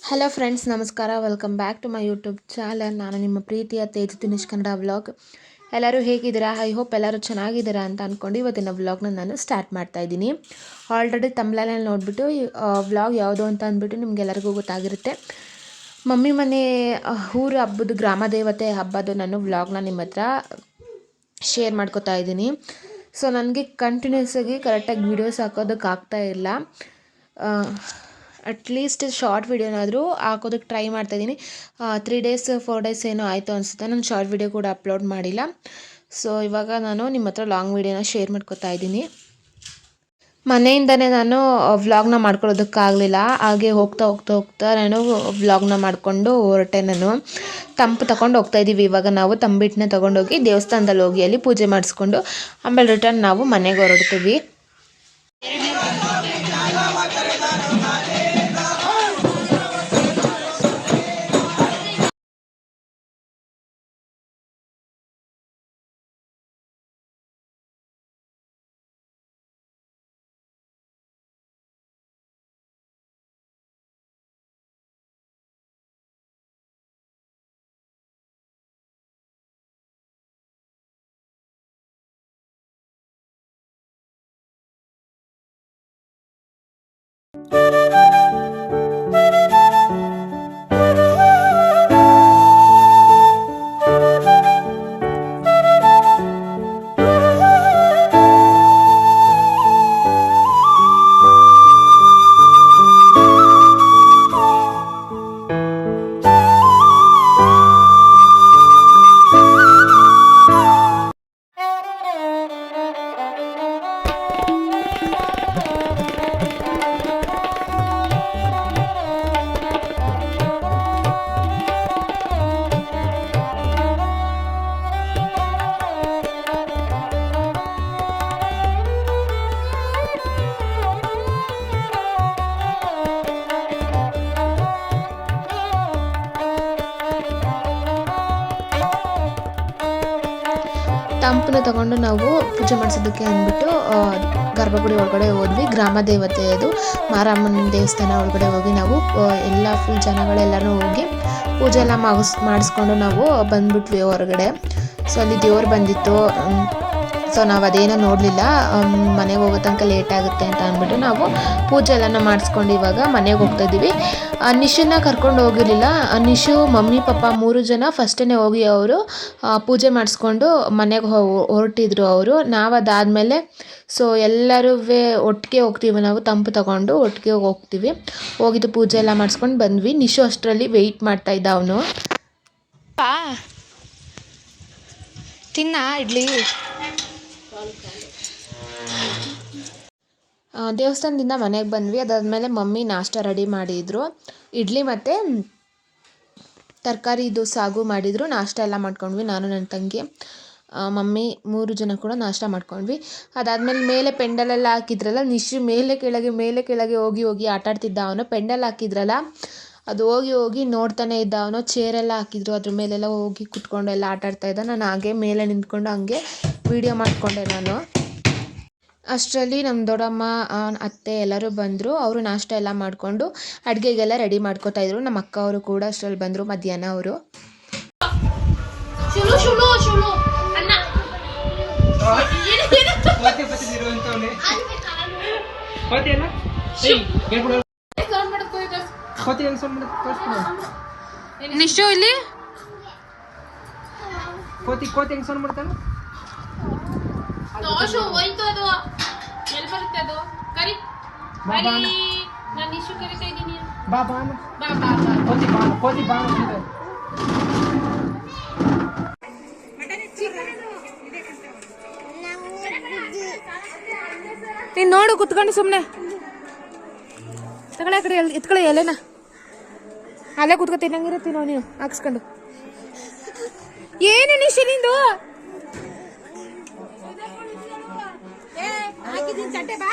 Hello friends, ನಮಸ್ಕಾರ. Welcome back to my YouTube channel. ನಾನು ನಿಮ್ಮ ಪ್ರೀತಿಯ ತೇಜು ದಿನೇಶ್ ಕನ್ನಡ ವ್ಲಾಗ್. ಎಲ್ಲರೂ ಹೇಗಿದ್ದೀರಾ? ಐ ಹೋಪ್ ಎಲ್ಲರೂ ಚೆನ್ನಾಗಿದ್ದೀರಾ ಅಂತ ಅಂದ್ಕೊಂಡು ಇವತ್ತಿನ ವ್ಲಾಗ್ನ ನಾನು ಸ್ಟಾರ್ಟ್ ಮಾಡ್ತಾ ಇದ್ದೀನಿ. ಆಲ್ರೆಡಿ ತಮಿಳಲ್ಲಿ ನೋಡಿಬಿಟ್ಟು ವ್ಲಾಗ್ ಯಾವುದು ಅಂತ ಅಂದ್ಬಿಟ್ಟು ನಿಮಗೆಲ್ಲರಿಗೂ ಗೊತ್ತಾಗಿರುತ್ತೆ. ಮಮ್ಮಿ ಮನೆ ಊರು ಹಬ್ಬದ ಗ್ರಾಮ ದೇವತೆ ಹಬ್ಬದ ನಾನು ವ್ಲಾಗ್ನ ನಿಮ್ಮ ಹತ್ರ ಶೇರ್ ಮಾಡ್ಕೋತಾ ಇದ್ದೀನಿ. ಸೊ ನನಗೆ ಕಂಟಿನ್ಯೂಸ್ ಆಗಿ ಕರೆಕ್ಟಾಗಿ ವೀಡಿಯೋಸ್ ಹಾಕೋದಕ್ಕಾಗ್ತಾ ಇಲ್ಲ. ಅಟ್ಲೀಸ್ಟ್ ಶಾರ್ಟ್ ವೀಡಿಯೋನಾದರೂ ಹಾಕೋದಕ್ಕೆ ಟ್ರೈ ಮಾಡ್ತಾಯಿದ್ದೀನಿ. 3 ಡೇಸ್ 4 ಡೇಸ್ ಏನೋ ಆಯಿತು ಅನಿಸುತ್ತೆ, ನಾನು ಶಾರ್ಟ್ ವೀಡಿಯೋ ಕೂಡ ಅಪ್ಲೋಡ್ ಮಾಡಿಲ್ಲ. ಸೊ ಇವಾಗ ನಾನು ನಿಮ್ಮ ಹತ್ರ ಲಾಂಗ್ ವೀಡಿಯೋನ ಶೇರ್ ಮಾಡ್ಕೊತಾ ಇದ್ದೀನಿ. ಮನೆಯಿಂದನೇ ನಾನು ವ್ಲಾಗ್ನ ಮಾಡ್ಕೊಳ್ಳೋದಕ್ಕಾಗಲಿಲ್ಲ. ಹಾಗೆ ಹೋಗ್ತಾ ನಾನು ವ್ಲಾಗ್ನ ಮಾಡಿಕೊಂಡು ಹೊರಟೆ. ನಾನು ತಂಪು ತಗೊಂಡು ಹೋಗ್ತಾಯಿದ್ದೀವಿ. ಇವಾಗ ನಾವು ತಂಬಿಟ್ಟನ್ನ ತೊಗೊಂಡೋಗಿ ದೇವಸ್ಥಾನದಲ್ಲಿ ಹೋಗಿ ಅಲ್ಲಿ ಪೂಜೆ ಮಾಡಿಸ್ಕೊಂಡು ಆಮೇಲೆ ರಿಟರ್ನ್ ನಾವು ಮನೆಗೆ ಹೊರಡ್ತೀವಿ. ತಂಪನ್ನ ತಗೊಂಡು ನಾವು ಪೂಜೆ ಮಾಡಿಸೋದಕ್ಕೆ ಅಂದ್ಬಿಟ್ಟು ಗರ್ಭಗುಡಿ ಒಳಗಡೆ ಹೋದ್ವಿ. ಗ್ರಾಮ ದೇವತೆ ಅದು ಮಾರಮ್ಮನ ದೇವಸ್ಥಾನ ಒಳಗಡೆ ಹೋಗಿ ನಾವು ಎಲ್ಲ ಫುಲ್ ಜನಗಳೆಲ್ಲನೂ ಹೋಗಿ ಪೂಜೆ ಎಲ್ಲ ಮಾಡಿಸ್ಕೊಂಡು ನಾವು ಬಂದ್ಬಿಟ್ವಿ ಹೊರಗಡೆ. ಸೊ ಅಲ್ಲಿ ದೇವ್ರು ಬಂದಿತ್ತು. ಸೊ ನಾವು ಅದೇನೋ ನೋಡಲಿಲ್ಲ. ಮನೆಗೆ ಹೋಗೋ ತನಕ ಲೇಟ್ ಆಗುತ್ತೆ ಅಂತ ಅಂದ್ಬಿಟ್ಟು ನಾವು ಪೂಜೆ ಎಲ್ಲನೂ ಮಾಡಿಸ್ಕೊಂಡು ಇವಾಗ ಮನೆಗೆ ಹೋಗ್ತಾಯಿದ್ದೀವಿ. ನಿಶುನ ಕರ್ಕೊಂಡು ಹೋಗಿರಲಿಲ್ಲ. ನಿಶು, ಮಮ್ಮಿ, ಪಪ್ಪ 3 ಜನ ಫಸ್ಟೇ ಹೋಗಿ ಅವರು ಪೂಜೆ ಮಾಡಿಸ್ಕೊಂಡು ಮನೆಗೆ ಹೊರಟಿದ್ರು ಅವರು. ನಾವು ಅದಾದಮೇಲೆ ಸೊ ಎಲ್ಲರೂ ಒಟ್ಟಿಗೆ ಹೋಗ್ತೀವಿ. ನಾವು ತಂಪು ತಗೊಂಡು ಒಟ್ಟಿಗೆ ಹೋಗ್ತೀವಿ. ಹೋಗಿದ್ದು ಪೂಜೆ ಎಲ್ಲ ಮಾಡಿಸ್ಕೊಂಡು ಬಂದ್ವಿ. ನಿಶು ಅಷ್ಟರಲ್ಲಿ ವೆಯ್ಟ್ ಮಾಡ್ತಾ ಇದ್ದ ಅವನು. ತಿನ್ನ ಇಡ್ಲಿ. ದೇವಸ್ಥಾನದಿಂದ ಮನೆಗೆ ಬಂದ್ವಿ. ಅದಾದಮೇಲೆ ಮಮ್ಮಿ ನಾಷ್ಟ ರೆಡಿ ಮಾಡಿದರು. ಇಡ್ಲಿ ಮತ್ತು ತರಕಾರಿ ಇದು ಸಾಗು ಮಾಡಿದರು. ನಾಷ್ಟ ಎಲ್ಲ ಮಾಡ್ಕೊಂಡ್ವಿ ನಾನು ನನ್ನ ತಂಗಿ ಮಮ್ಮಿ 3 ಜನ ಕೂಡ ನಾಷ್ಟ ಮಾಡ್ಕೊಂಡ್ವಿ. ಅದಾದಮೇಲೆ ಮೇಲೆ ಪೆಂಡಲೆಲ್ಲ ಹಾಕಿದ್ರಲ್ಲ, ನಿಶು ಮೇಲೆ ಕೆಳಗೆ ಹೋಗಿ ಆಟಾಡ್ತಿದ್ದ ಅವನು. ಪೆಂಡಲ್ ಹಾಕಿದ್ರಲ್ಲ ಅದು ಹೋಗಿ ನೋಡ್ತಾನೆ ಇದ್ದ ಅವನು. ಚೇರೆಲ್ಲ ಹಾಕಿದ್ರು, ಅದ್ರ ಮೇಲೆಲ್ಲ ಹೋಗಿ ಕುತ್ಕೊಂಡು ಎಲ್ಲ ಆಟಾಡ್ತಾ ಇದ್ದ. ನಾನು ಹಾಗೆ ಮೇಲೆ ನಿಂತ್ಕೊಂಡು ಹಂಗೆ ವೀಡಿಯೋ ಮಾಡಿಕೊಂಡೆ ನಾನು. ಅಷ್ಟರಲ್ಲಿ ನಮ್ಮ ದೊಡ್ಡಮ್ಮ, ಅತ್ತೆ ಎಲ್ಲರೂ ಬಂದರು. ಅವರು ನಾಷ್ಟ ಎಲ್ಲ ಮಾಡಿಕೊಂಡು ಅಡುಗೆಗೆಲ್ಲ ರೆಡಿ ಮಾಡ್ಕೋತಾಯಿದ್ರು. ನಮ್ಮ ಅಕ್ಕ ಅವರು ಕೂಡ ಅಷ್ಟರಲ್ಲಿ ಬಂದರು ಮಧ್ಯಾಹ್ನ. ಅವರು ನಿಶು ಇಲ್ಲಿ ಕೋತಿ ಹೆಂಗ್ ಸೌಂಡ್ ಮಾಡ್ತಾನೆ. ದೋಷು ಹೋಯ್ತು. ಅದು ಎಲ್ಲಿ ಬರುತ್ತೆ ಅದು? ಕರಿ ನಾನು ಇಶ್ಯೂ ಕರಿತಾ ಇದ್ದೀನಿ. ಬಾ ಬಾ ಬಾ ಬಾ ಬಾ ಕೋತಿ ಬಾ ಕೋತಿ ಬಾ ಅಂತಿದೆ. ನೀನು ನೋಡು ಕುತ್ಕೊಂಡು ಸುಮ್ಮನೆ ತಗೊಳ್ಳೆ ಕಡೆ ಎತ್ಕೊಳ್ಳಿ ಎಲೆನ. ಅಲ್ಲೇ ಕುತ್ಕೊತೀನಿ ಹಂಗಿರತ್ತೀನಿ ನಾವು ನೀನು ಹಾಕ್ಸ್ಕೊಂಡು. ಏನು ನಿಶಿ ನಿಂದು? ಚಟ್ಟೆ ಬಾ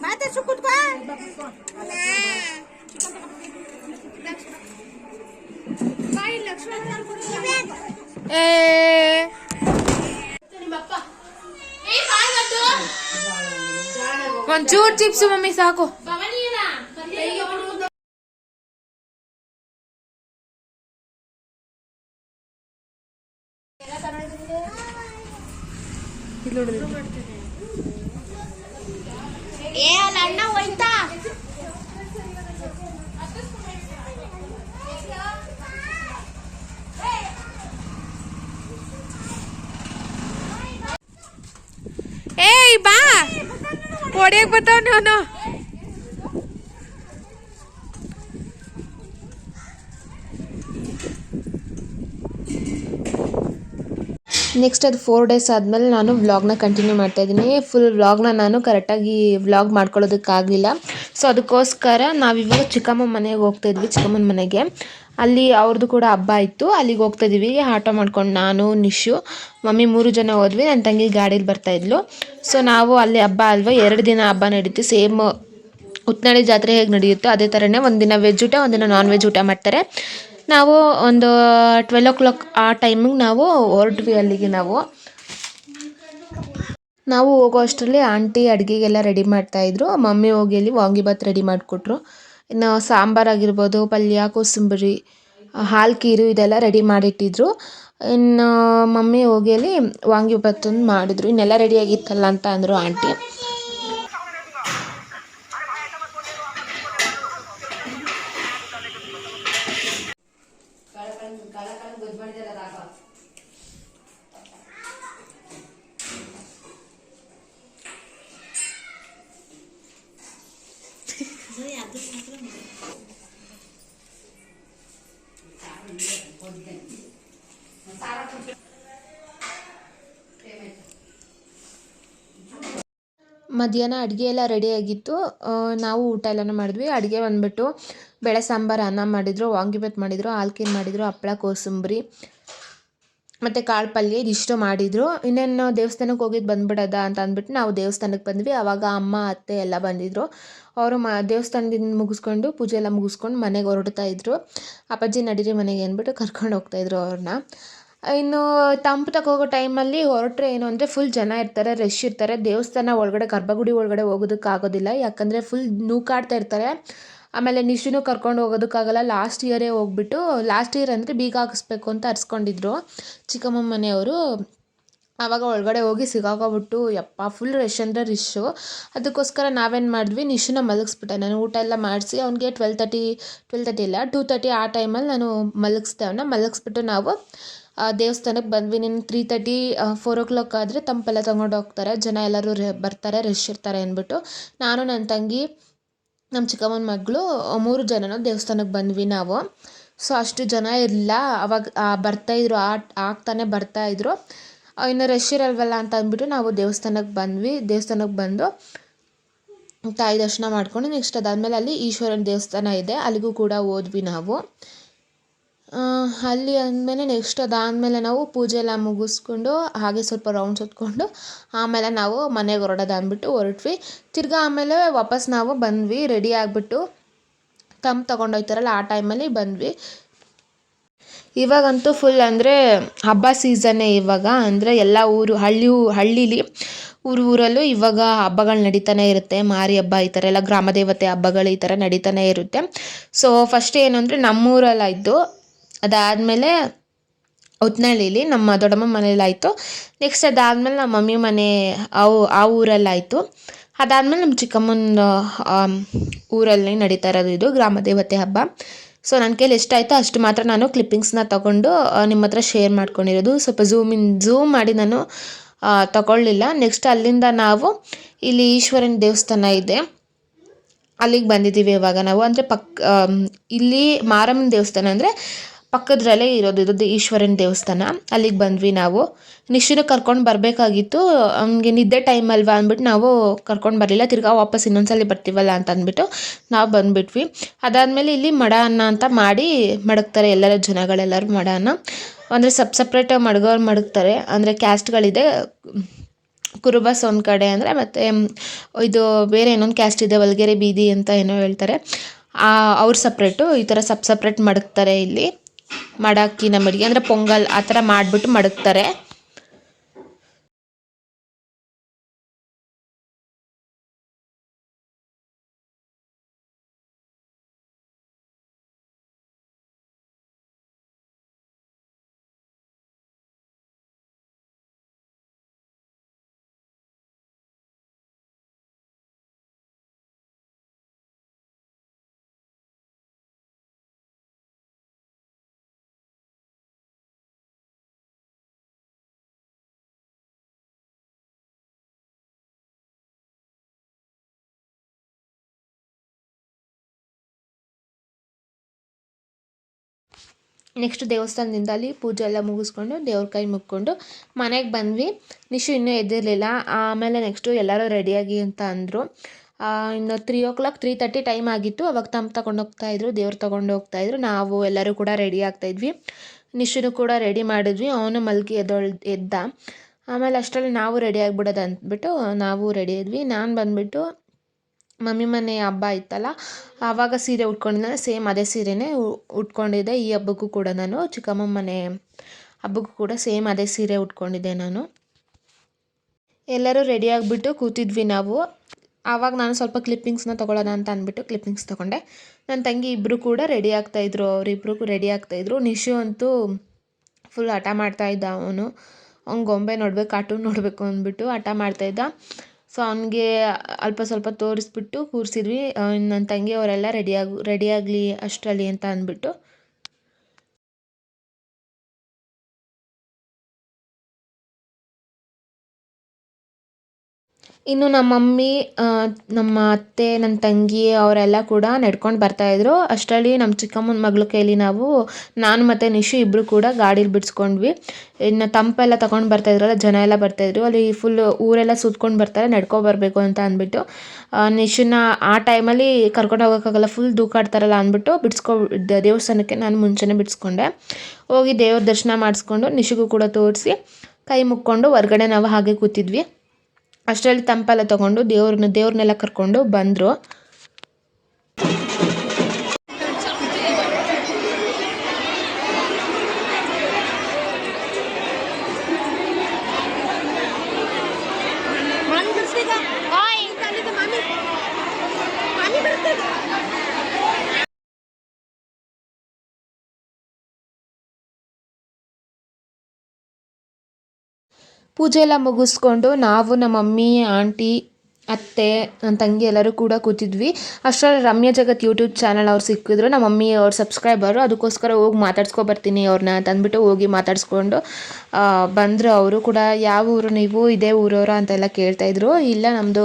ಮಾತೆ ಸುಕ್ಕುತ್ಕೋ. ಒಂಚೂರು ಚಿಪ್ಸ್ ಮಮ್ಮಿ ಸಾಕು. ಇಲ್ಲಿ ನೋಡಿದ್ರಿ ಅಣ್ಣ ಹೋಯ್ತಾ ಏಯ್ ಬಾ ಹೊಡಿಯಕ್ ಬರ್ತಾವ ನಾನು ನೆಕ್ಸ್ಟ್ ಅದು 4 ಡೇಸ್ ಆದಮೇಲೆ ನಾನು ವ್ಲಾಗ್ನ ಕಂಟಿನ್ಯೂ ಮಾಡ್ತಾಯಿದ್ದೀನಿ. ಫುಲ್ ವ್ಲಾಗ್ನ ನಾನು ಕರೆಕ್ಟಾಗಿ ವ್ಲಾಗ್ ಮಾಡ್ಕೊಳ್ಳೋದಕ್ಕಾಗಲಿಲ್ಲ. ಸೊ ಅದಕ್ಕೋಸ್ಕರ ನಾವಿವಾಗ ಚಿಕ್ಕಮ್ಮ ಮನೆಗೆ ಹೋಗ್ತಾಯಿದ್ವಿ, ಚಿಕ್ಕಮ್ಮನ ಮನೆಗೆ. ಅಲ್ಲಿ ಅವ್ರದ್ದು ಕೂಡ ಹಬ್ಬ ಇತ್ತು, ಅಲ್ಲಿಗೆ ಹೋಗ್ತಾಯಿದ್ವಿ. ಆಟೋ ಮಾಡ್ಕೊಂಡು ನಾನು, ನಿಶು, ಮಮ್ಮಿ 3 ಜನ ಹೋದ್ವಿ. ನನ್ನ ತಂಗಿ ಗಾಡೀಲಿ ಬರ್ತಾಯಿದ್ಲು. ಸೊ ನಾವು ಅಲ್ಲಿ ಹಬ್ಬ ಅಲ್ವಾ, 2 ದಿನ ಹಬ್ಬ ನಡೀತು. ಸೇಮ್ ಉತ್ನಳ್ಳಿ ಜಾತ್ರೆ ಹೇಗೆ ನಡೆಯುತ್ತೋ ಅದೇ ಥರನೇ ಒಂದಿನ ವೆಜ್ ಊಟ, ಒಂದಿನ ನಾನ್ ವೆಜ್ ಊಟ ಮಾಡ್ತಾರೆ. ನಾವು ಒಂದು 12 o'clock ಆ ಟೈಮಿಗೆ ನಾವು ಹೊರಟ್ವಿ ಅಲ್ಲಿಗೆ. ನಾವು ಹೋಗೋ ಅಷ್ಟರಲ್ಲಿ ಆಂಟಿ ಅಡುಗೆಗೆಲ್ಲ ರೆಡಿ ಮಾಡ್ತಾಯಿದ್ರು. ಮಮ್ಮಿ ಹೋಗಿ ಅಲ್ಲಿ ವಾಂಗಿಬಾತ್ ರೆಡಿ ಮಾಡಿಕೊಟ್ರು. ಇನ್ನು ಸಾಂಬಾರಾಗಿರ್ಬೋದು, ಪಲ್ಯ, ಕೋಸಂಬರಿ, ಹಾಲು ಇದೆಲ್ಲ ರೆಡಿ ಮಾಡಿಟ್ಟಿದ್ರು. ಇನ್ನು ಮಮ್ಮಿ ಹೋಗಿ ಅಲ್ಲಿ ವಾಂಗಿಬಾತನ್ನು ಮಾಡಿದ್ರು. ಇನ್ನೆಲ್ಲ ರೆಡಿಯಾಗಿತ್ತಲ್ಲ ಅಂತ ಅಂದರು ಆಂಟಿ. ಮಧ್ಯಾಹ್ನ ಅಡುಗೆ ಎಲ್ಲ ರೆಡಿಯಾಗಿತ್ತು. ನಾವು ಊಟ ಎಲ್ಲನೂ ಮಾಡಿದ್ವಿ. ಅಡುಗೆ ಬಂದುಬಿಟ್ಟು ಬೇಳೆ ಸಾಂಬಾರು, ಅನ್ನ ಮಾಡಿದರು, ವಾಂಗಿಬಾತ್ ಮಾಡಿದರು, ಹಾಲ್ಕೀರ್ ಮಾಡಿದರು, ಹಪ್ಪಳ, ಕೋಸಂಬರಿ ಮತ್ತು ಕಾಳು ಪಲ್ಯ ಇದಿಷ್ಟು ಮಾಡಿದರು. ಇನ್ನೇನು ದೇವಸ್ಥಾನಕ್ಕೆ ಹೋಗಿದ್ದು ಬಂದುಬಿಡೋದ ಅಂತ ಅಂದ್ಬಿಟ್ಟು ನಾವು ದೇವಸ್ಥಾನಕ್ಕೆ ಬಂದ್ವಿ. ಆವಾಗ ಅಮ್ಮ ಅತ್ತೆ ಎಲ್ಲ ಬಂದಿದ್ದರು. ಅವರು ದೇವಸ್ಥಾನದಿಂದ ಮುಗಿಸ್ಕೊಂಡು ಪೂಜೆ ಎಲ್ಲ ಮುಗಿಸ್ಕೊಂಡು ಮನೆಗೆ ಹೊರಡ್ತಾ ಇದ್ರು. ಅಪ್ಪಾಜಿ ನಡೀರಿ ಮನೆಗೆ ಅಂದ್ಬಿಟ್ಟು ಕರ್ಕೊಂಡು ಹೋಗ್ತಾಯಿದ್ರು ಅವ್ರನ್ನ. ಇನ್ನು ತಂಪು ತಗೋಗೋ ಟೈಮಲ್ಲಿ ಹೊರಟ್ರೆ ಏನು ಅಂದರೆ ಫುಲ್ ಜನ ಇರ್ತಾರೆ, ರಶ್ ಇರ್ತಾರೆ. ದೇವಸ್ಥಾನ ಒಳಗಡೆ ಗರ್ಭಗುಡಿ ಒಳಗಡೆ ಹೋಗೋದಕ್ಕಾಗೋದಿಲ್ಲ, ಯಾಕಂದರೆ ಫುಲ್ ನೂಕಾಡ್ತಾ ಇರ್ತಾರೆ. ಆಮೇಲೆ ನಿಶುನೂ ಕರ್ಕೊಂಡು ಹೋಗೋದಕ್ಕಾಗಲ್ಲ. ಲಾಸ್ಟ್ ಇಯರೇ ಹೋಗ್ಬಿಟ್ಟು, ಲಾಸ್ಟ್ ಇಯರ್ ಅಂದರೆ ಬೀಗ ಹಾಕಿಸ್ಬೇಕು ಅಂತ ಅರ್ಸ್ಕೊಂಡಿದ್ರು ಚಿಕ್ಕಮ್ಮ ಮನೆಯವರು. ಆವಾಗ ಒಳಗಡೆ ಹೋಗಿ ಸಿಗಾಕೋಬಿಟ್ಟು ಯಪ್ಪ ಫುಲ್ ರಶ್ ಅಂದರೆ ರಿಶ್ಶು. ಅದಕ್ಕೋಸ್ಕರ ನಾವೇನು ಮಾಡಿದ್ವಿ, ನಿಶುನ ಮಲಗಿಸ್ಬಿಟ್ಟೆ ನಾನು. ಊಟ ಎಲ್ಲ ಮಾಡಿಸಿ ಅವ್ನಿಗೆ 12:30 ಇಲ್ಲ 2:30 ಆ ಟೈಮಲ್ಲಿ ನಾನು ಮಲಗಿಸ್ದೆ ಅವನ್ನ. ಮಲಗಿಸ್ಬಿಟ್ಟು ನಾವು ದೇವಸ್ಥಾನಕ್ಕೆ ಬಂದ್ವಿ. ನೀನು 3:30 4 o'clock ಆದರೆ ತಂಪೆಲ್ಲ ತೊಗೊಂಡು ಹೋಗ್ತಾರೆ, ಜನ ಎಲ್ಲರೂ ಬರ್ತಾರೆ, ರಶ್ ಇರ್ತಾರೆ ಅಂದ್ಬಿಟ್ಟು ನಾನು, ನನ್ನ ತಂಗಿ, ನಮ್ಮ ಚಿಕ್ಕಮ್ಮನ ಮಗಳು 3 ಜನನೂ ದೇವಸ್ಥಾನಕ್ಕೆ ಬಂದ್ವಿ ನಾವು. ಸೊ ಅಷ್ಟು ಜನ ಇರಲಿಲ್ಲ ಅವಾಗ, ಬರ್ತಾಯಿದ್ರು, ಆಗ್ತಾನೆ ಬರ್ತಾಯಿದ್ರು. ಇನ್ನು ರಶ್ ಇರಲ್ವಲ್ಲ ಅಂತ ಅಂದ್ಬಿಟ್ಟು ನಾವು ದೇವಸ್ಥಾನಕ್ಕೆ ಬಂದ್ವಿ. ದೇವಸ್ಥಾನಕ್ಕೆ ಬಂದು ತಾಯಿ ದರ್ಶನ ಮಾಡಿಕೊಂಡು ನೆಕ್ಸ್ಟ್ ಅದಾದಮೇಲೆ ಅಲ್ಲಿ ಈಶ್ವರನ ದೇವಸ್ಥಾನ ಇದೆ, ಅಲ್ಲಿಗೂ ಕೂಡ ಹೋದ್ವಿ ನಾವು. ಅಲ್ಲಿ ಅಂದಮೇಲೆ ನೆಕ್ಸ್ಟ್ ಅದಾದಮೇಲೆ ನಾವು ಪೂಜೆ ಎಲ್ಲ ಮುಗಿಸ್ಕೊಂಡು ಹಾಗೆ ಸ್ವಲ್ಪ ರೌಂಡ್ಸ್ ಹೊತ್ಕೊಂಡು ಆಮೇಲೆ ನಾವು ಮನೆಗೆ ಹೊರಡೋದು ಅಂದ್ಬಿಟ್ಟು ಹೊರಟ್ವಿ. ತಿರ್ಗಾ ಆಮೇಲೆ ವಾಪಸ್ ನಾವು ಬಂದ್ವಿ ರೆಡಿ ಆಗಿಬಿಟ್ಟು. ತಂಪು ತೊಗೊಂಡೋಗ್ತಾರಲ್ಲ ಆ ಟೈಮಲ್ಲಿ ಬಂದ್ವಿ. ಇವಾಗಂತೂ ಫುಲ್ ಅಂದರೆ ಹಬ್ಬ ಸೀಸನ್ನೇ ಇವಾಗ. ಅಂದರೆ ಎಲ್ಲ ಹಳ್ಳೀಲಿ ಊರಲ್ಲೂ ಇವಾಗ ಹಬ್ಬಗಳು ನಡೀತಾನೆ ಇರುತ್ತೆ. ಮಾರಿ ಹಬ್ಬ ಈ ಥರ ಎಲ್ಲ ಗ್ರಾಮ ದೇವತೆ ಹಬ್ಬಗಳು ಈ ಥರ ನಡೀತಾನೆ ಇರುತ್ತೆ. ಸೊ ಫಸ್ಟ್ ಏನು ಅಂದರೆ ನಮ್ಮೂರಲ್ಲಾಯಿತು, ಅದಾದಮೇಲೆ ಉತ್ನಳ್ಳಿಲಿ ನಮ್ಮ ದೊಡ್ಡಮ್ಮ ಮನೇಲಾಯಿತು. ನೆಕ್ಸ್ಟ್ ಅದಾದಮೇಲೆ ನಮ್ಮ ಮಮ್ಮಿ ಮನೆ ಆ ಊರಲ್ಲಾಯಿತು. ಅದಾದಮೇಲೆ ನಮ್ಮ ಚಿಕ್ಕಮ್ಮನ ಊರಲ್ಲಿ ನಡೀತಾ ಇರೋದು ಇದು ಗ್ರಾಮ ದೇವತೆ ಹಬ್ಬ. ಸೊ ನನ್ನ ಕೈಲಿ ಎಷ್ಟಾಯಿತೋ ಅಷ್ಟು ಮಾತ್ರ ನಾನು ಕ್ಲಿಪ್ಪಿಂಗ್ಸ್ನ ತೊಗೊಂಡು ನಿಮ್ಮ ಹತ್ರ ಶೇರ್ ಮಾಡ್ಕೊಂಡಿರೋದು. ಸ್ವಲ್ಪ ಝೂಮ್ ಮಾಡಿ ನಾನು ತಗೊಳ್ಳಿಲ್ಲ. ನೆಕ್ಸ್ಟ್ ಅಲ್ಲಿಂದ ನಾವು ಇಲ್ಲಿ ಈಶ್ವರನ ದೇವಸ್ಥಾನ ಇದೆ, ಅಲ್ಲಿಗೆ ಬಂದಿದ್ದೀವಿ ಇವಾಗ ನಾವು. ಅಂದರೆ ಇಲ್ಲಿ ಮಾರಮ್ಮನ ದೇವಸ್ಥಾನ ಅಂದರೆ ಪಕ್ಕದ್ರಲ್ಲೇ ಇರೋದು ಇದು ಈಶ್ವರನ ದೇವಸ್ಥಾನ, ಅಲ್ಲಿಗೆ ಬಂದ್ವಿ ನಾವು. ನಿಶುನ ಕರ್ಕೊಂಡು ಬರಬೇಕಾಗಿತ್ತು, ಅವನಿಗೆ ನಿದ್ದೆ ಟೈಮ್ ಅಲ್ವಾ ಅಂದ್ಬಿಟ್ಟು ನಾವು ಕರ್ಕೊಂಡು ಬರಲಿಲ್ಲ. ತಿರ್ಗಾ ವಾಪಸ್ ಇನ್ನೊಂದ್ಸಲ ಬರ್ತೀವಲ್ಲ ಅಂತ ಅಂದ್ಬಿಟ್ಟು ನಾವು ಬಂದುಬಿಟ್ವಿ. ಅದಾದಮೇಲೆ ಇಲ್ಲಿ ಮಡ ಅನ್ನ ಅಂತ ಮಾಡಿ ಮಡಗ್ತಾರೆ ಎಲ್ಲರ ಜನಗಳೆಲ್ಲರೂ. ಮಡ ಅನ್ನ ಅಂದರೆ ಸಪ್ರೇಟಾಗಿ ಮಡಗ್ತಾರೆ, ಅಂದರೆ ಕ್ಯಾಸ್ಟ್ಗಳಿದೆ. ಕುರುಬಸ್ ಒಂದು ಕಡೆ ಅಂದರೆ, ಮತ್ತು ಇದು ಬೇರೆ ಇನ್ನೊಂದು ಕ್ಯಾಸ್ಟ್ ಇದೆ, ವಲ್ಗೆರೆ ಬೀದಿ ಅಂತ ಏನೋ ಹೇಳ್ತಾರೆ, ಅವ್ರು ಸಪ್ರೇಟು. ಈ ಥರ ಸಪ್ರೇಟ್ ಮಡಗ್ತಾರೆ ಇಲ್ಲಿ. ಮಡಕ್ಕಿನ ಮಡಿಗೆ ಅಂದರೆ ಪೊಂಗಲ್ ಆ ಥರ ಮಾಡಿಬಿಟ್ಟು ಮಡಗ್ತಾರೆ. ನೆಕ್ಸ್ಟ್ ದೇವಸ್ಥಾನದಿಂದ ಅಲ್ಲಿ ಪೂಜೆ ಎಲ್ಲ ಮುಗಿಸ್ಕೊಂಡು ದೇವ್ರ ಕೈ ಮುಕ್ಕೊಂಡು ಮನೆಗೆ ಬಂದ್ವಿ. ನಿಶು ಇನ್ನೂ ಎದ್ದಿರಲಿಲ್ಲ. ಆಮೇಲೆ ನೆಕ್ಸ್ಟು ಎಲ್ಲರೂ ರೆಡಿಯಾಗಿ ಅಂತ ಅಂದರು. ಇನ್ನು 3:30 ಟೈಮ್ ಆಗಿತ್ತು. ಅವಾಗ ತೊಗೊಂಡೋಗ್ತಾಯಿದ್ರು, ದೇವ್ರು ತೊಗೊಂಡು ಹೋಗ್ತಾಯಿದ್ರು. ನಾವು ಎಲ್ಲರೂ ಕೂಡ ರೆಡಿ ಆಗ್ತಾಯಿದ್ವಿ. ನಿಶುನು ಕೂಡ ರೆಡಿ ಮಾಡಿದ್ವಿ. ಅವನು ಮಲ್ಗಿ ಎದ್ದ. ಆಮೇಲೆ ಅಷ್ಟರಲ್ಲಿ ನಾವು ರೆಡಿ ಆಗಿಬಿಡೋದು ಅಂದ್ಬಿಟ್ಟು ನಾವು ರೆಡಿ ಇದ್ವಿ. ನಾನು ಬಂದುಬಿಟ್ಟು ಮಮ್ಮಿ ಮನೆ ಹಬ್ಬ ಇತ್ತಲ್ಲ, ಆವಾಗ ಸೀರೆ ಉಟ್ಕೊಂಡಿದ್ದೆ. ಸೇಮ್ ಅದೇ ಸೀರೆನೇ ಉಟ್ಕೊಂಡಿದ್ದೆ ಈ ಹಬ್ಬಕ್ಕೂ ಕೂಡ. ನಾನು ಚಿಕ್ಕಮ್ಮ ಮನೆ ಹಬ್ಬಕ್ಕೂ ಕೂಡ ಸೇಮ್ ಅದೇ ಸೀರೆ ಉಟ್ಕೊಂಡಿದ್ದೆ ನಾನು. ಎಲ್ಲರೂ ರೆಡಿ ಆಗಿಬಿಟ್ಟು ಕೂತಿದ್ವಿ ನಾವು. ಆವಾಗ ನಾನು ಸ್ವಲ್ಪ ಕ್ಲಿಪ್ಪಿಂಗ್ಸ್ನ ತೊಗೊಳ್ಳೋಣ ಅಂತ ಅಂದ್ಬಿಟ್ಟು ಕ್ಲಿಪ್ಪಿಂಗ್ಸ್ ತೊಗೊಂಡೆ. ನನ್ನ ತಂಗಿ ಇಬ್ಬರು ಕೂಡ ರೆಡಿ ಆಗ್ತಾಯಿದ್ರು. ಅವರಿಬ್ಬರು ರೆಡಿ ಆಗ್ತಾಯಿದ್ರು. ನಿಶು ಅಂತೂ ಫುಲ್ ಹಠ ಮಾಡ್ತಾಯಿದ್ದ. ಅವನು ಗೊಂಬೆ ನೋಡಬೇಕು, ಕಾರ್ಟೂನ್ ನೋಡಬೇಕು ಅಂದ್ಬಿಟ್ಟು ಹಠ ಮಾಡ್ತಾಯಿದ್ದ. ಸೊ ಅವನಿಗೆ ಅಲ್ಪ ಸ್ವಲ್ಪ ತೋರಿಸ್ಬಿಟ್ಟು ಕೂರಿಸಿದ್ವಿ. ನನ್ನ ತಂಗಿಯವರೆಲ್ಲ ರೆಡಿ ಆಗಲಿ ಅಷ್ಟರಲ್ಲಿ ಅಂತ ಅಂದ್ಬಿಟ್ಟು. ಇನ್ನು ನಮ್ಮ ಮಮ್ಮಿ, ನಮ್ಮ ಅತ್ತೆ, ನನ್ನ ತಂಗಿ ಅವರೆಲ್ಲ ಕೂಡ ನಡ್ಕೊಂಡು ಬರ್ತಾಯಿದ್ರು. ಅಷ್ಟರಲ್ಲಿ ನಮ್ಮ ಚಿಕ್ಕಮ್ಮನ ಮಗಳ ಕೈಲಿ ನಾನು ಮತ್ತು ನಿಶು ಇಬ್ಬರು ಕೂಡ ಗಾಡೀಲಿ ಬಿಡಿಸ್ಕೊಂಡ್ವಿ. ಇನ್ನು ತಂಪೆಲ್ಲ ತೊಗೊಂಡು ಬರ್ತಾಯಿದ್ರಲ್ಲ, ಜನ ಎಲ್ಲ ಬರ್ತಾಯಿದ್ರು. ಅಲ್ಲಿ ಫುಲ್ ಊರೆಲ್ಲ ಸುತ್ಕೊಂಡು ಬರ್ತಾರೆ, ನಡ್ಕೊಬರ್ಬೇಕು ಅಂತ ಅಂದ್ಬಿಟ್ಟು ನಿಶುನ ಆ ಟೈಮಲ್ಲಿ ಕರ್ಕೊಂಡು ಹೋಗೋಕ್ಕಾಗಲ್ಲ, ಫುಲ್ ದೂಕಾಡ್ತಾರಲ್ಲ ಅಂದ್ಬಿಟ್ಟು ದೇವಸ್ಥಾನಕ್ಕೆ ನಾನು ಮುಂಚೆನೇ ಬಿಡಿಸ್ಕೊಂಡೆ. ಹೋಗಿ ದೇವ್ರ ದರ್ಶನ ಮಾಡಿಸ್ಕೊಂಡು ನಿಶುಗೂ ಕೂಡ ತೋರಿಸಿ ಕೈ ಮುಕ್ಕೊಂಡು ಹೊರ್ಗಡೆ ನಾವು ಹಾಗೆ ಕೂತಿದ್ವಿ. ಅಷ್ಟರಲ್ಲಿ ತಂಪೆಲ್ಲ ತೊಗೊಂಡು ದೇವ್ರನ್ನೆಲ್ಲ ಕರ್ಕೊಂಡು ಬಂದರು. ಪೂಜೆ ಎಲ್ಲ ಮುಗಿಸ್ಕೊಂಡು ನಾವು ನಮ್ಮ ಮಮ್ಮಿ, ಆಂಟಿ, ಅತ್ತೆ, ನನ್ನ ತಂಗಿ ಎಲ್ಲರೂ ಕೂಡ ಕೂತಿದ್ವಿ. ಅಷ್ಟರಲ್ಲಿ ರಮ್ಯಾ ಜಗತ್ ಯೂಟ್ಯೂಬ್ ಚಾನಲ್ ಅವ್ರು ಸಿಕ್ಕಿದ್ರು. ನಮ್ಮ ಮಮ್ಮಿ ಅವ್ರ ಸಬ್ಸ್ಕ್ರೈಬರು. ಅದಕ್ಕೋಸ್ಕರ ಹೋಗಿ ಮಾತಾಡ್ಸ್ಕೊಬರ್ತೀನಿ ಅವ್ರನ್ನ ಅಂತಂದ್ಬಿಟ್ಟು ಹೋಗಿ ಮಾತಾಡಿಸ್ಕೊಂಡು ಬಂದರು. ಅವರು ಕೂಡ ಯಾವ ಊರು ನೀವು, ಇದೇ ಊರವರು ಅಂತೆಲ್ಲ ಕೇಳ್ತಾಯಿದ್ರು. ಇಲ್ಲ ನಮ್ಮದು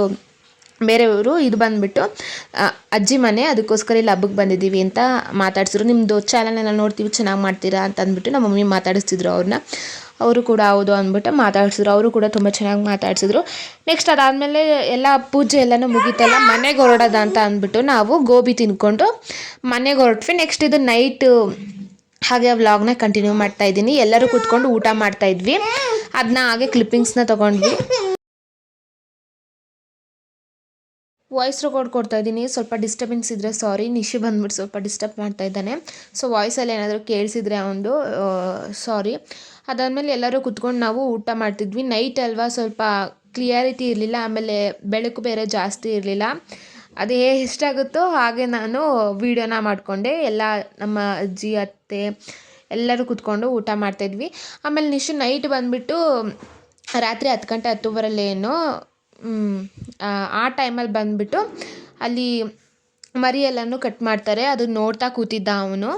ಬೇರೆ ಊರು, ಇದು ಬಂದುಬಿಟ್ಟು ಅಜ್ಜಿ ಮನೆ, ಅದಕ್ಕೋಸ್ಕರ ಇಲ್ಲಿ ಹಬ್ಬಕ್ಕೆ ಬಂದಿದ್ದೀವಿ ಅಂತ ಮಾತಾಡ್ಸಿದ್ರು. ನಿಮ್ಮದು ಚಾನಲ್ನೆಲ್ಲ ನೋಡ್ತೀವಿ, ಚೆನ್ನಾಗಿ ಮಾಡ್ತೀರಾ ಅಂತ ಅಂದ್ಬಿಟ್ಟು ನಮ್ಮ ಮಮ್ಮಿ ಮಾತಾಡಿಸ್ತಿದ್ರು ಅವ್ರನ್ನ. ಅವರು ಕೂಡ ಹೌದು ಅಂದ್ಬಿಟ್ಟು ಮಾತಾಡ್ಸಿದ್ರು. ಅವರು ಕೂಡ ತುಂಬ ಚೆನ್ನಾಗಿ ಮಾತಾಡ್ಸಿದ್ರು. ನೆಕ್ಸ್ಟ್ ಅದಾದಮೇಲೆ ಎಲ್ಲ ಪೂಜೆ ಎಲ್ಲನೂ ಮುಗೀತಲ್ಲ, ಮನೆಗೆ ಹೊರಡೋದ ಅಂತ ಅಂದ್ಬಿಟ್ಟು ನಾವು ಗೋಬಿ ತಿಂದ್ಕೊಂಡು ಮನೆಗೆ ಹೊರಟ್ವಿ. ನೆಕ್ಸ್ಟ್ ಇದು ನೈಟು ಹಾಗೆ ವ್ಲಾಗ್ನ ಕಂಟಿನ್ಯೂ ಮಾಡ್ತಾಯಿದ್ದೀನಿ. ಎಲ್ಲರೂ ಕೂತ್ಕೊಂಡು ಊಟ ಮಾಡ್ತಾಯಿದ್ವಿ. ಅದನ್ನ ಹಾಗೆ ಕ್ಲಿಪ್ಪಿಂಗ್ಸ್ನ ತೊಗೊಂಡ್ವಿ. ವಾಯ್ಸ್ ರೆಕಾರ್ಡ್ ಕೊಡ್ತಾಯಿದ್ದೀನಿ, ಸ್ವಲ್ಪ ಡಿಸ್ಟರ್ಬೆನ್ಸ್ ಇದ್ದರೆ ಸಾರಿ. ನಿಶು ಬಂದ್ಬಿಟ್ಟು ಸ್ವಲ್ಪ ಡಿಸ್ಟರ್ಬ್ ಮಾಡ್ತಾ ಇದ್ದಾನೆ. ಸೊ ವಾಯ್ಸಲ್ಲಿ ಏನಾದರೂ ಕೇಳಿಸಿದ್ರೆ ಅವನದು ಸಾರಿ. ಅದಾದಮೇಲೆ ಎಲ್ಲರೂ ಕುತ್ಕೊಂಡು ನಾವು ಊಟ ಮಾಡ್ತಿದ್ವಿ. ನೈಟ್ ಅಲ್ವಾ, ಸ್ವಲ್ಪ ಕ್ಲಿಯಾರಿಟಿ ಇರಲಿಲ್ಲ. ಆಮೇಲೆ ಬೆಳಕು ಬೇರೆ ಜಾಸ್ತಿ ಇರಲಿಲ್ಲ. ಅದೇ ಎಷ್ಟಾಗುತ್ತೋ ಹಾಗೆ ನಾನು ವೀಡಿಯೋನ ಮಾಡಿಕೊಂಡೆ. ಎಲ್ಲ ನಮ್ಮ ಅಜ್ಜಿ, ಅತ್ತೆ ಎಲ್ಲರೂ ಕುತ್ಕೊಂಡು ಊಟ ಮಾಡ್ತಾಯಿದ್ವಿ. ಆಮೇಲೆ ನಿಶು ನೈಟ್ ಬಂದುಬಿಟ್ಟು ರಾತ್ರಿ 10 ಗಂಟೆ 10:15 ಏನೋ ಆ ಟೈಮಲ್ಲಿ ಬಂದುಬಿಟ್ಟು ಅಲ್ಲಿ ಮರಿ ಎಲ್ಲನೂ ಕಟ್ ಮಾಡ್ತಾರೆ, ಅದನ್ನ ನೋಡ್ತಾ ಕೂತಿದ್ದ ಅವನು.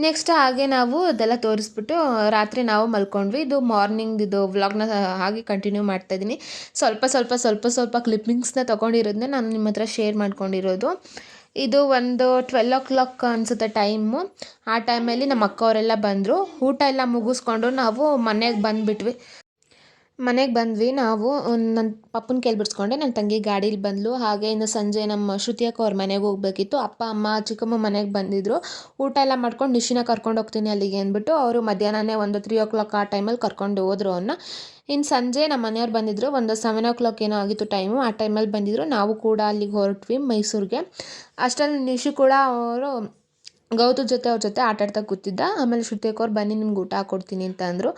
ನೆಕ್ಸ್ಟ್ ಹಾಗೆ ನಾವು ಅದೆಲ್ಲ ತೋರಿಸ್ಬಿಟ್ಟು ರಾತ್ರಿ ನಾವು ಮಲ್ಕೊಂಡ್ವಿ. ಇದು ಮಾರ್ನಿಂಗ್ದು ವ್ಲಾಗ್ನ ಹಾಗೆ ಕಂಟಿನ್ಯೂ ಮಾಡ್ತಾಯಿದ್ದೀನಿ. ಸ್ವಲ್ಪ ಕ್ಲಿಪ್ಪಿಂಗ್ಸ್ನ ತೊಗೊಂಡಿರೋದನ್ನ ನಾನು ನಿಮ್ಮ ಹತ್ರ ಶೇರ್ ಮಾಡ್ಕೊಂಡಿರೋದು. ಇದು ಒಂದು 12 o'clock ಅನಿಸುತ್ತೆ ಟೈಮು. ಆ ಟೈಮಲ್ಲಿ ನಮ್ಮ ಅಕ್ಕವರೆಲ್ಲ ಬಂದರು. ಊಟ ಎಲ್ಲ ಮುಗಿಸ್ಕೊಂಡು ನಾವು ಮನೆಗೆ ಬಂದ್ವಿ. ನಾವು ನನ್ನ ಪಪ್ಪನ ಕೈಲಿ ಬಿಡಿಸ್ಕೊಂಡೆ, ನನ್ನ ತಂಗಿ ಗಾಡೀಲಿ ಬಂದಳು. ಹಾಗೆ ಇನ್ನು ಸಂಜೆ ನಮ್ಮ ಶ್ರುತಿ ಅಕ್ಕ ಅವ್ರ ಮನೆಗೆ ಹೋಗಬೇಕಿತ್ತು. ಅಪ್ಪ ಅಮ್ಮ ಚಿಕ್ಕಮ್ಮ ಮನೆಗೆ ಬಂದಿದ್ದರು. ಊಟ ಎಲ್ಲ ಮಾಡ್ಕೊಂಡು ನಿಶಿನ ಕರ್ಕೊಂಡು ಹೋಗ್ತೀನಿ ಅಲ್ಲಿಗೆ ಅಂದ್ಬಿಟ್ಟು ಅವರು ಮಧ್ಯಾಹ್ನನೇ ಒಂದು 3 o'clock ಆ ಟೈಮಲ್ಲಿ ಕರ್ಕೊಂಡು ಹೋದರು ಅವನ್ನ. ಇನ್ನು ಸಂಜೆ ನಮ್ಮ ಮನೆಯವ್ರು ಬಂದಿದ್ದರು. ಒಂದು 7 o'clock ಏನೋ ಆಗಿತ್ತು ಟೈಮು. ಆ ಟೈಮಲ್ಲಿ ಬಂದಿದ್ದರು. ನಾವು ಕೂಡ ಅಲ್ಲಿಗೆ ಹೊರಟ್ವಿ ಮೈಸೂರಿಗೆ. ಅಷ್ಟರಲ್ಲಿ ನಿಶು ಕೂಡ ಅವರು ಗೌತು ಅವ್ರ ಜೊತೆ ಆಟಾಡ್ತಾ ಕೂತಿದ್ದ. ಆಮೇಲೆ ಶ್ರುತಿ ಅಕ್ಕ ಅವ್ರು ಬನ್ನಿ ನಿಮ್ಗೆ ಊಟ ಹಾಕ್ಕೊಡ್ತೀನಿ ಅಂತ ಅಂದರು.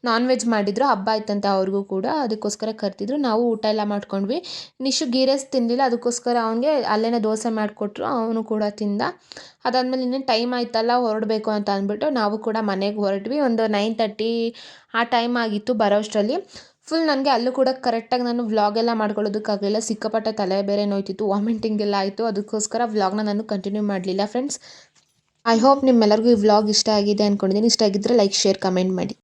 ನಾನ್ ವೆಜ್ ಮಾಡಿದ್ರು, ಹಬ್ಬ ಆಯ್ತಂತೆ ಅವ್ರಿಗೂ ಕೂಡ, ಅದಕ್ಕೋಸ್ಕರ ಕರ್ತಿದ್ರು. ನಾವು ಊಟ ಎಲ್ಲ ಮಾಡ್ಕೊಂಡ್ವಿ. ನಿಶು ಗೀ ರೈಸ್ ತಿನ್ನಲಿಲ್ಲ, ಅದಕ್ಕೋಸ್ಕರ ಅವನಿಗೆ ಅಲ್ಲೇ ದೋಸೆ ಮಾಡಿಕೊಟ್ರು, ಅವನು ಕೂಡ ತಿಂದ. ಅದಾದಮೇಲೆ ಇನ್ನೇನು ಟೈಮ್ ಆಯ್ತಲ್ಲ ಹೊರಡಬೇಕು ಅಂತ ಅಂದ್ಬಿಟ್ಟು ನಾವು ಕೂಡ ಮನೆಗೆ ಹೊರಟ್ವಿ. ಒಂದು 9:30 ಆ ಟೈಮ್ ಆಗಿತ್ತು ಬರೋಷ್ಟರಲ್ಲಿ. ಫುಲ್ ನನಗೆ ಅಲ್ಲೂ ಕೂಡ ಕರೆಕ್ಟಾಗಿ ನಾನು ವ್ಲಾಗ್ ಎಲ್ಲ ಮಾಡ್ಕೊಳ್ಳೋದಕ್ಕಾಗಲಿಲ್ಲ. ಸಿಕ್ಕಾಪಟ್ಟೆ ತಲೆ ಬೇರೆ ನೋಯ್ತಿತ್ತು, ವಾಮಿಟಿಂಗ್ ಎಲ್ಲ ಆಯಿತು. ಅದಕ್ಕೋಸ್ಕರ ವ್ಲಾಗ್ನ ನಾನು ಕಂಟಿನ್ಯೂ ಮಾಡಲಿಲ್ಲ ಫ್ರೆಂಡ್ಸ್. ಐ ಹೋಪ್ ನಿಮ್ಮೆಲ್ಲರಿಗೂ ಈ ವ್ಲಾಗ್ ಇಷ್ಟ ಆಗಿದೆ ಅಂದ್ಕೊಂಡಿದ್ದೀನಿ. ಇಷ್ಟ ಆಗಿದ್ದರೆ ಲೈಕ್, ಶೇರ್, ಕಮೆಂಟ್ ಮಾಡಿ.